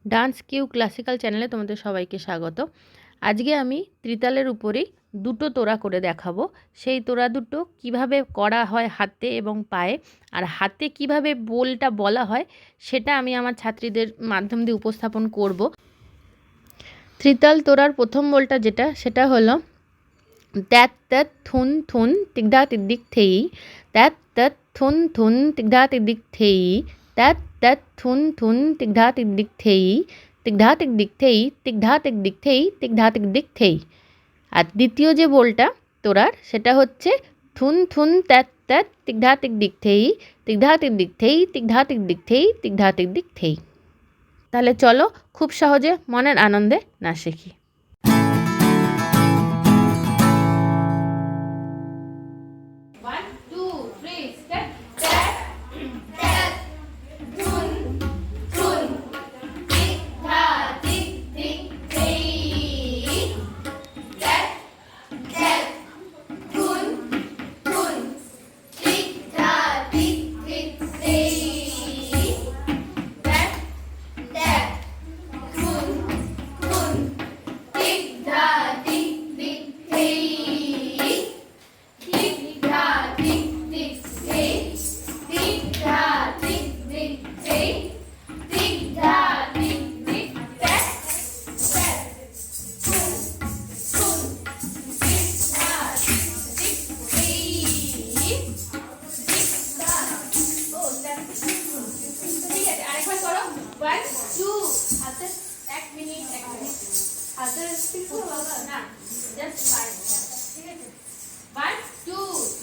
ডান্সকিউ classical চ্যানেলে তোমাদের সবাইকে স্বাগত। আজকে আমি ত্রিতালের উপরেই দুটো তোড়া করে দেখাবো। সেই তোড়া দুটো কিভাবে করা হয় হাতে এবং পায়ে, আর হাতে কিভাবে বোলটা বলা হয় সেটা আমি আমার ছাত্রীদের মাধ্যম দিয়ে উপস্থাপন করব। ত্রিতাল তোড়ার প্রথম বোলটা যেটা, সেটা হলো ত্যাত ত্যাত থুন থুন তিগধা তিদ্দিক থেই, ত্যাত ত্যাত থুন থুন তিগধা তিদ্দিক থেই, ত্যাত ত্যাত থুন থুন তিগধা তিদ্দিক থেই, তিগধা তিগদিক থেই, তিগধা তিগদিক থেই, তিগধা তিগদিক থেই। আর দ্বিতীয় যে বোলটা তোড়ার, সেটা হচ্ছে থুন থুন ত্যাত ত্যাত তিগধা তিগদিক থেই, তিগধা তিগদিক থেই, তিগধা তিগদিক থেই, তিগধা তিগদিক থেই। তাহলে চলো খুব সহজে মনের আনন্দে না শিখি। One, two.